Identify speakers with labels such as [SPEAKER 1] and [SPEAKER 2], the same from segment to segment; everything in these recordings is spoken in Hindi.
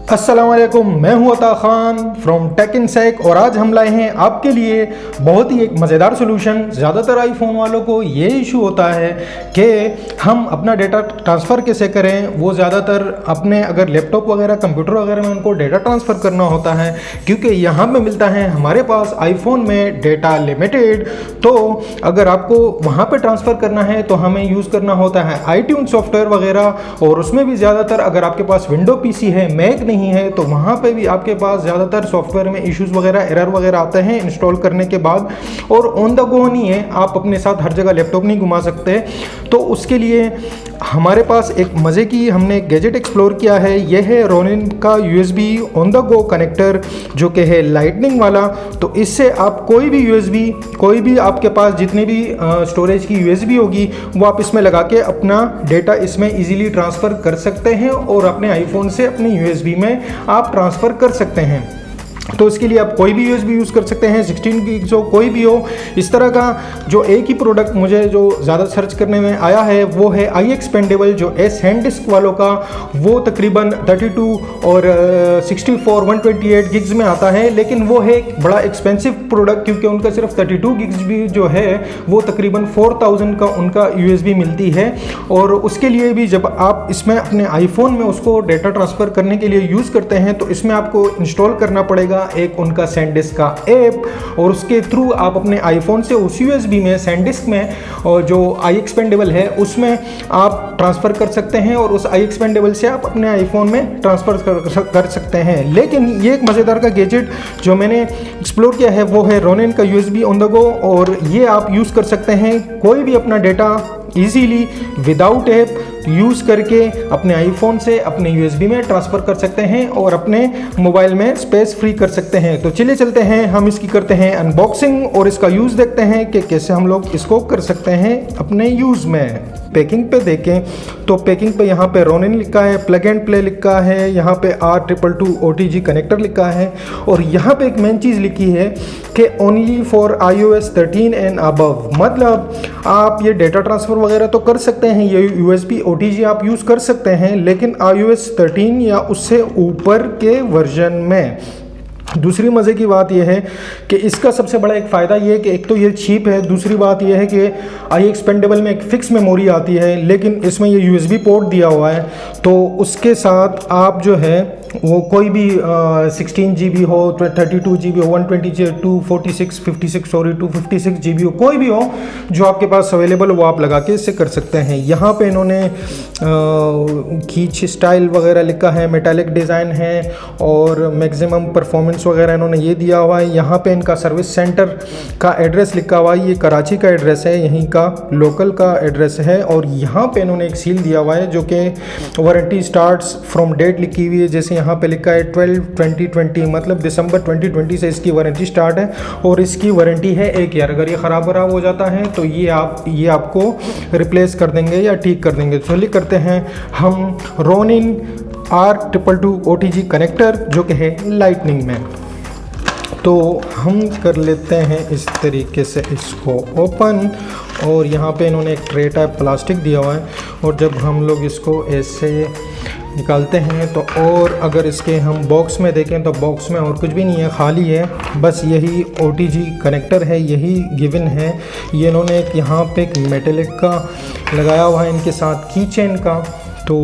[SPEAKER 1] अस्सलाम वालेकुम, मैं हूं अता खान फ्रॉम टेक इन सेक और आज हम लाए हैं आपके लिए बहुत ही एक मज़ेदार सोल्यूशन। ज़्यादातर आईफोन वालों को ये इशू होता है कि हम अपना डेटा ट्रांसफ़र कैसे करें। वो ज़्यादातर अपने अगर लैपटॉप वगैरह कंप्यूटर वगैरह में उनको डेटा ट्रांसफ़र करना होता है, क्योंकि यहाँ पे मिलता है हमारे पास आईफोन में डेटा लिमिटेड। तो अगर आपको वहाँ पे ट्रांसफ़र करना है तो हमें यूज़ करना होता है iTunes सॉफ्टवेयर वगैरह, और उसमें भी ज़्यादातर अगर आपके पास विंडो पीसी है, मैक नहीं है, तो वहाँ पे भी आपके पास ज़्यादातर सॉफ्टवेयर में इश्यूज वगैरह एरर वगैरह आते हैं इंस्टॉल करने के बाद। और ऑन द गो नहीं है, आप अपने साथ हर जगह लैपटॉप नहीं घुमा सकते। तो उसके लिए हमारे पास एक मज़े की हमने गैजेट एक्सप्लोर किया है। यह है रोनिन का USB on the go connector, जो कि है लाइटनिंग वाला। तो इससे आप कोई भी USB, कोई भी आपके पास जितनी भी स्टोरेज की USB होगी वो आप इसमें लगा के अपना डेटा इसमें इजीली ट्रांसफ़र कर सकते हैं और अपने आईफोन से अपने USB में आप ट्रांसफ़र कर सकते हैं। तो इसके लिए आप कोई भी USB यूज़ कर सकते हैं, 16 गीग्स हो, कोई भी हो। इस तरह का जो एक ही प्रोडक्ट मुझे जो ज़्यादा सर्च करने में आया है वो है iExpandable, जो SanDisk वालों का। वो तकरीबन 32 और 64 128 गिग्स में आता है, लेकिन वो है बड़ा एक्सपेंसिव प्रोडक्ट, क्योंकि उनका सिर्फ 32 गिग्स भी जो है वो तकरीबन 4000 का उनका USB मिलती है। और उसके लिए भी जब आप इसमें अपने आईफोन में उसको डेटा ट्रांसफ़र करने के लिए यूज़ करते हैं तो इसमें आपको इंस्टॉल करना पड़ेगा एक उनका SanDisk का ऐप, और उसके थ्रू आप अपने आईफोन से उस USB में SanDisk में और जो iExpandable है उसमें आप ट्रांसफ़र कर सकते हैं, और उस iExpandable से आप अपने आईफोन में ट्रांसफ़र कर सकते हैं। लेकिन ये एक मज़ेदार का गैजेट जो मैंने एक्सप्लोर किया है वो है रोनिन का USB ऑन द गो, और ये आप यूज़ कर सकते हैं कोई भी अपना data easily without app use करके अपने आईफोन से अपने USB में ट्रांसफ़र कर सकते हैं और अपने मोबाइल में स्पेस फ्री कर सकते हैं। तो चलिए चलते हैं, हम इसकी करते हैं अनबॉक्सिंग और इसका यूज़ देखते हैं कि कैसे हम लोग इसको कर सकते हैं अपने यूज़ में। पैकिंग पे देखें तो पैकिंग पे यहाँ पे रोनिन लिखा है, प्लग एंड प्ले लिखा है, यहाँ पे R222 OTG कनेक्टर लिखा है, और यहाँ पे एक मेन चीज़ लिखी है कि only for iOS 13 and above. मतलब आप ये डेटा ट्रांसफ़र वगैरह तो कर सकते हैं, ये USB OTG आप यूज़ कर सकते हैं, लेकिन iOS 13 या उससे ऊपर के वर्जन में। दूसरी मज़े की बात यह है कि इसका सबसे बड़ा एक फ़ायदा ये है कि एक तो ये चीप है, दूसरी बात यह है कि iExpandable में एक फ़िक्स मेमोरी आती है, लेकिन इसमें ये USB पोर्ट दिया हुआ है। तो उसके साथ आप जो है वो कोई भी 16 GB हो, 32 GB हो, 120 246 56 सॉरी 256 GB हो, कोई भी हो जो आपके पास अवेलेबल हो वो आप लगा के इससे कर सकते हैं। यहाँ पे इन्होंने खींच स्टाइल वगैरह लिखा है, मेटालिक डिज़ाइन है और मैक्सिमम परफॉर्मेंस वगैरह इन्होंने ये दिया हुआ है। यहाँ पे इनका सर्विस सेंटर का एड्रेस लिखा हुआ है, ये कराची का एड्रेस है, यहीं का लोकल का एड्रेस है। और यहाँ पे इन्होंने एक सील दिया हुआ है जो कि वारंटी स्टार्ट्स फ्रॉम डेट लिखी हुई है। जैसे यहाँ पे लिखा है 12/2020, मतलब दिसंबर 2020 से इसकी वारंटी स्टार्ट है, और इसकी वारंटी है 1 ईयर। अगर ये ख़राब हो जाता है तो ये आपको रिप्लेस कर देंगे या ठीक कर देंगे। तो चलिए करते हैं हम रोनिन R222 OTG कनेक्टर, जो कि है लाइटनिंग में। तो हम कर लेते हैं इस तरीके से इसको ओपन, और यहाँ पे इन्होंने एक ट्रे टाइप प्लास्टिक दिया हुआ है, और जब हम लोग इसको ऐसे निकालते हैं तो, और अगर इसके हम बॉक्स में देखें तो बॉक्स में और कुछ भी नहीं है, खाली है, बस यही OTG कनेक्टर है, यही गिवन है। ये इन्होंने एक यहाँ पे एक मेटेलिक का लगाया हुआ है इनके साथ की चेन का। तो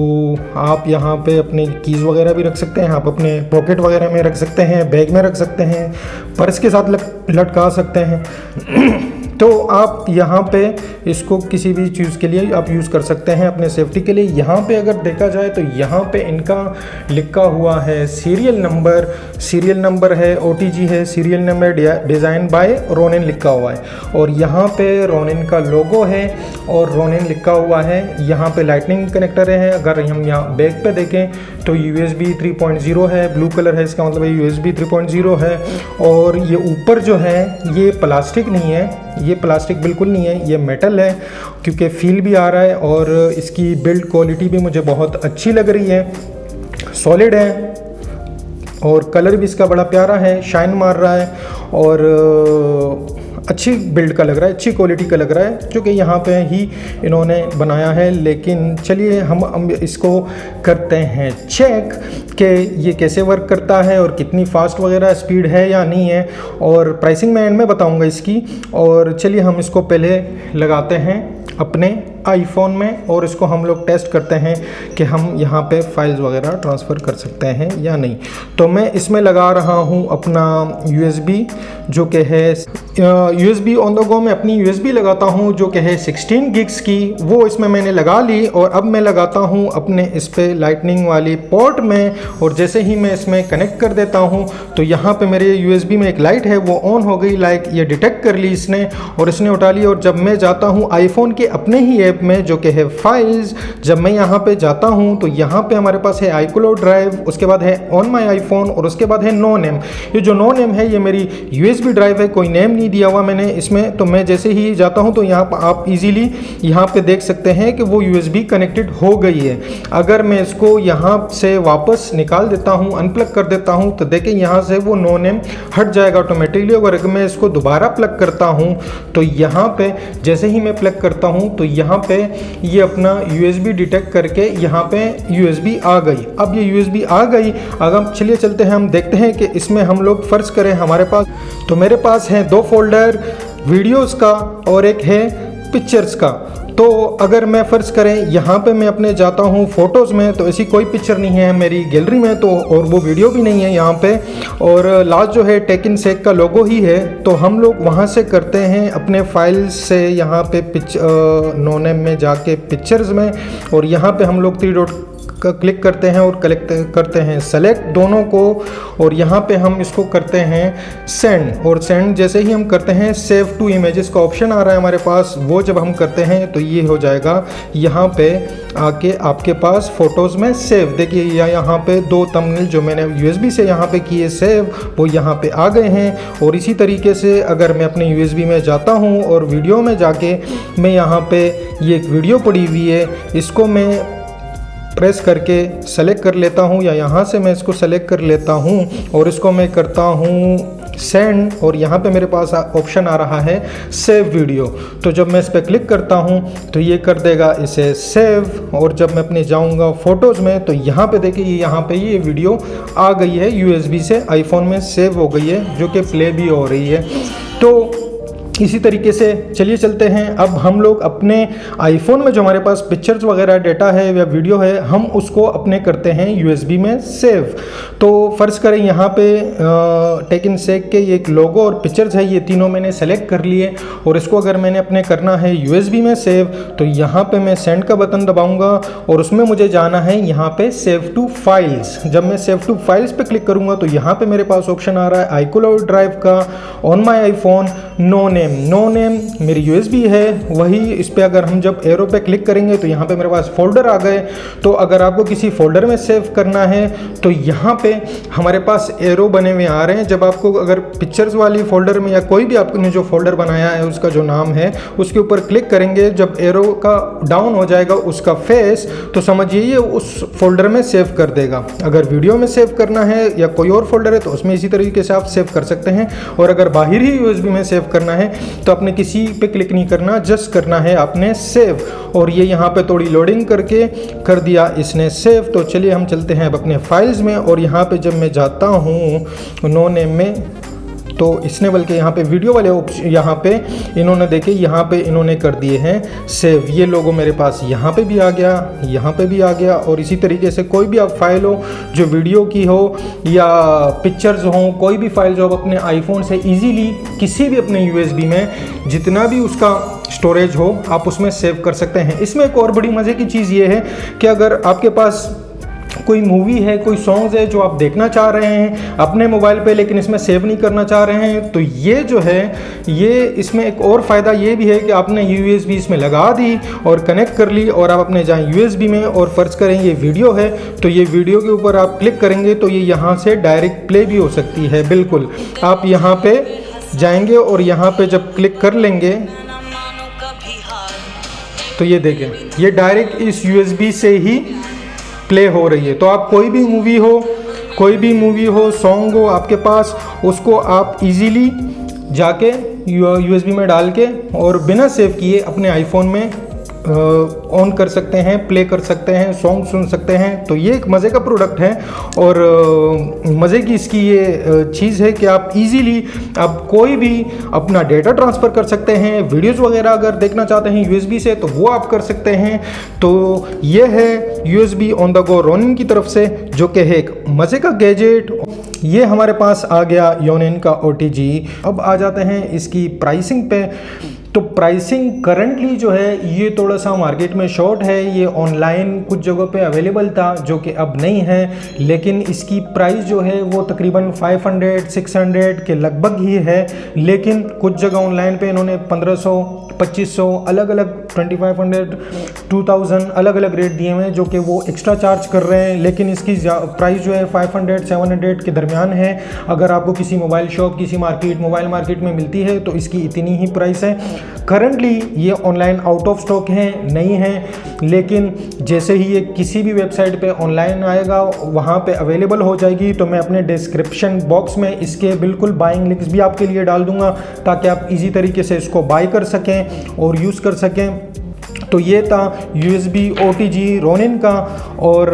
[SPEAKER 1] आप यहाँ पे अपने कीज़ वगैरह भी रख सकते हैं, आप अपने पॉकेट वगैरह में रख सकते हैं, बैग में रख सकते हैं, पर्स के साथ लटका सकते हैं। तो आप यहाँ पे इसको किसी भी चीज़ के लिए आप यूज़ कर सकते हैं अपने सेफ्टी के लिए। यहाँ पे अगर देखा जाए तो यहाँ पे इनका लिखा हुआ है सीरियल नंबर है, OTG है, serial number design by Ronin लिखा हुआ है, और यहाँ पे रोनिन का लोगो है और रोनिन लिखा हुआ है। यहाँ पे लाइटनिंग कनेक्टर है। अगर हम यहाँ बैक पे देखें तो USB 3.0 है, ब्लू कलर है, इसका मतलब USB 3.0 है। और ये ऊपर जो है ये प्लास्टिक नहीं है, ये प्लास्टिक बिल्कुल नहीं है, ये मेटल है, क्योंकि फील भी आ रहा है और इसकी बिल्ड क्वालिटी भी मुझे बहुत अच्छी लग रही है, सॉलिड है, और कलर भी इसका बड़ा प्यारा है, शाइन मार रहा है। और अच्छी बिल्ड का लग रहा है, अच्छी क्वालिटी का लग रहा है, जो कि यहाँ पे ही इन्होंने बनाया है। लेकिन चलिए हम इसको करते हैं चेक कि ये कैसे वर्क करता है और कितनी फास्ट वगैरह स्पीड है या नहीं है, और प्राइसिंग मैं एंड में बताऊँगा इसकी। और चलिए हम इसको पहले लगाते हैं अपने आईफोन में और इसको हम लोग टेस्ट करते हैं कि हम यहाँ पे फाइल्स वगैरह ट्रांसफ़र कर सकते हैं या नहीं। तो मैं इसमें लगा रहा हूँ अपना USB, जो कि है USB ऑन द गो में अपनी USB लगाता हूँ जो कि है 16 गिग्स की, वो इसमें मैंने लगा ली। और अब मैं लगाता हूँ अपने इस पे लाइटनिंग वाली पोर्ट में, और जैसे ही मैं इसमें कनेक्ट कर देता हूँ तो यहाँ पे मेरे USB में एक लाइट है वो ऑन हो गई। लाइक ये डिटेक्ट कर ली इसने और इसने उठा ली। और जब मैं जाता हूँ आईफोन के अपने ही ऐप में जो कि है फाइल्स, जब मैं यहाँ पे जाता हूँ तो यहाँ पे हमारे पास है iCloud ड्राइव, उसके बाद है ऑन माई आईफोन और उसके बाद है नो नेम। ये जो नो नेम है ये मेरी USB ड्राइव है, कोई नेम नहीं दिया हुआ मैंने इसमें। तो मैं जैसे ही जाता हूँ तो यहाँ पर आप इजीली यहाँ पे देख सकते हैं कि वो USB कनेक्टेड हो गई है। अगर मैं इसको यहाँ से वापस निकाल देता हूँ, अनप्लग कर देता हूँ, तो देखें यहाँ से वो नो नेम हट जाएगा ऑटोमेटिकली। अगर मैं इसको दोबारा प्लग करता हूँ तो यहाँ पे जैसे ही मैं प्लग करता हूँ तो यहाँ पे ये अपना USB डिटेक्ट करके यहाँ पे USB आ गई। अब ये USB आ गई। अगर चलिए चलते हैं, हम देखते हैं कि इसमें हम लोग फ़र्ज़ करें हमारे पास, तो मेरे पास है 2 फोल्डर, वीडियोस का और एक है पिक्चर्स का। तो अगर मैं फ़र्ज़ करें यहाँ पे मैं अपने जाता हूँ फ़ोटोज़ में, तो ऐसी कोई पिक्चर नहीं है मेरी गैलरी में, तो और वो वीडियो भी नहीं है यहाँ पे। और लास्ट जो है टेक इन सेक का लोगो ही है। तो हम लोग वहाँ से करते हैं अपने फाइल्स से यहाँ पे नो नेम में जाके पिक्चर्स में, और यहाँ पे हम लोग 3 डॉट का क्लिक करते हैं और कलेक्ट करते हैं सेलेक्ट दोनों को, और यहाँ पे हम इसको करते हैं सेंड। और सेंड जैसे ही हम करते हैं सेव टू इमेजेस का ऑप्शन आ रहा है हमारे पास, वो जब हम करते हैं तो ये हो जाएगा यहाँ पे आके आपके पास फ़ोटोज़ में सेव। देखिए यहाँ पे 2 थंबनेल जो मैंने USB से यहाँ पे किए सेव, वो यहाँ पे आ गए हैं। और इसी तरीके से अगर मैं अपने USB में जाता हूँ और वीडियो में जाके मैं यहाँ पे ये एक वीडियो पड़ी हुई है, इसको मैं प्रेस करके सेलेक्ट कर लेता हूँ, या यहाँ से मैं इसको सेलेक्ट कर लेता हूँ और इसको मैं करता हूँ सेंड। और यहाँ पे मेरे पास ऑप्शन आ रहा है सेव वीडियो। तो जब मैं इस पर क्लिक करता हूँ तो ये कर देगा इसे सेव। और जब मैं अपने जाऊँगा फ़ोटोज़ में तो यहाँ पे देखिए यहाँ पे ये वीडियो आ गई है, USB से आईफोन में सेव हो गई है, जो कि प्ले भी हो रही है। तो इसी तरीके से चलिए चलते हैं, अब हम लोग अपने आईफोन में जो हमारे पास पिक्चर्स वगैरह डेटा है या वीडियो है, हम उसको अपने करते हैं USB में सेव। तो फ़र्ज़ करें यहाँ पे टेक इन सेक के ये एक लोगो और पिक्चर्स है, ये तीनों मैंने सेलेक्ट कर लिए। और इसको अगर मैंने अपने करना है USB में सेव, तो यहाँ पे मैं सेंड का बटन दबाऊँगा और उसमें मुझे जाना है यहाँ पे सेव टू फाइल्स। जब मैं सेव टू फाइल्स पे क्लिक करूँगा तो यहाँ पे मेरे पास ऑप्शन आ रहा है iCloud ड्राइव का, on my iPhone, no name मेरी USB है वही। इस पर अगर हम जब एरो पे क्लिक करेंगे तो यहाँ पे मेरे पास फोल्डर आ गए। तो अगर आपको किसी फोल्डर में सेव करना है तो यहाँ पे हमारे पास एरो बने हुए आ रहे हैं। जब आपको अगर पिक्चर्स वाली फोल्डर में या कोई भी आपने जो फोल्डर बनाया है उसका जो नाम है उसके ऊपर क्लिक करेंगे, जब एरो का डाउन हो जाएगा उसका फेस, तो समझिए ये उस फोल्डर में सेव कर देगा। अगर वीडियो में सेव करना है या कोई और फोल्डर है तो उसमें इसी तरीके से आप सेव कर सकते हैं। और अगर बाहर ही USB में सेव करना है तो आपने किसी पे क्लिक नहीं करना, जस्ट करना है आपने सेव। और ये यहाँ पे थोड़ी लोडिंग करके कर दिया इसने सेव। तो चलिए हम चलते हैं अब अपने फाइल्स में, और यहाँ पे जब मैं जाता हूँ नो नेम में तो इसने बल्कि यहाँ पे वीडियो वाले ऑप्शन यहाँ पे इन्होंने देखे यहाँ पे इन्होंने कर दिए हैं सेव। ये लोगो मेरे पास यहाँ पे भी आ गया, यहाँ पे भी आ गया। और इसी तरीके से कोई भी आप फाइल हो जो वीडियो की हो या पिक्चर्स हो, कोई भी फाइल जो आप अपने आईफोन से इजीली किसी भी अपने USB में जितना भी उसका स्टोरेज हो आप उसमें सेव कर सकते हैं। इसमें एक और बड़ी मज़े की चीज़ ये है कि अगर आपके पास कोई मूवी है, कोई सॉन्ग्स है जो आप देखना चाह रहे हैं अपने मोबाइल पे लेकिन इसमें सेव नहीं करना चाह रहे हैं, तो ये जो है ये इसमें एक और फ़ायदा ये भी है कि आपने USB इसमें लगा दी और कनेक्ट कर ली, और आप अपने जाएँ USB में और फ़र्ज़ करें ये वीडियो है तो ये वीडियो के ऊपर आप क्लिक करेंगे तो ये यहाँ से डायरेक्ट प्ले भी हो सकती है। बिल्कुल आप यहाँ पर जाएंगे और यहाँ पर जब क्लिक कर लेंगे तो ये देखें ये डायरेक्ट इस USB से ही प्ले हो रही है। तो आप कोई भी मूवी हो, सॉन्ग हो आपके पास, उसको आप इजीली जाके USB में डाल के और बिना सेव किए अपने आईफोन में ऑन कर सकते हैं, प्ले कर सकते हैं, सॉन्ग सुन सकते हैं। तो ये एक मज़े का प्रोडक्ट है और मज़े की इसकी ये चीज़ है कि आप इजीली आप कोई भी अपना डेटा ट्रांसफ़र कर सकते हैं। वीडियोज़ वगैरह अगर देखना चाहते हैं USB से तो वो आप कर सकते हैं। तो ये है USB on the go Ronin की तरफ से, जो कि है एक मज़े का गैजेट। ये हमारे पास आ गया योनिन का OTG। अब आ जाते हैं इसकी प्राइसिंग पे। तो प्राइसिंग करंटली जो है ये थोड़ा सा मार्केट में शॉर्ट है। ये ऑनलाइन कुछ जगहों पे अवेलेबल था जो कि अब नहीं है, लेकिन इसकी प्राइस जो है वो तकरीबन 500-600 के लगभग ही है। लेकिन कुछ जगह ऑनलाइन पे इन्होंने 1500-2500 अलग अलग 2500-2000 अलग अलग रेट दिए हुए हैं, जो कि वो एक्स्ट्रा चार्ज कर रहे हैं। लेकिन इसकी प्राइस जो है 500-700 के दरमियान है। अगर आपको किसी मोबाइल शॉप, किसी मोबाइल मार्केट में मिलती है तो इसकी इतनी ही प्राइस है। करंटली ये ऑनलाइन आउट ऑफ स्टॉक है, नहीं है, लेकिन जैसे ही ये किसी भी वेबसाइट पे ऑनलाइन आएगा वहाँ पे अवेलेबल हो जाएगी। तो मैं अपने डिस्क्रिप्शन बॉक्स में इसके बिल्कुल बाइंग लिंक्स भी आपके लिए डाल दूँगा ताकि आप इजी तरीके से इसको बाय कर सकें और यूज़ कर सकें। तो ये था USB OTG रोनिन का। और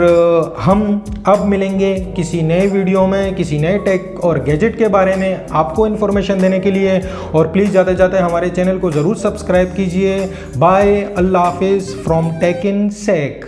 [SPEAKER 1] हम अब मिलेंगे किसी नए वीडियो में, किसी नए टेक और गैजेट के बारे में आपको इन्फॉर्मेशन देने के लिए। और प्लीज़ जाते जाते हमारे चैनल को ज़रूर सब्सक्राइब कीजिए। बाय, अल्लाह हाफिज़ फ्रॉम टेक इन सेक।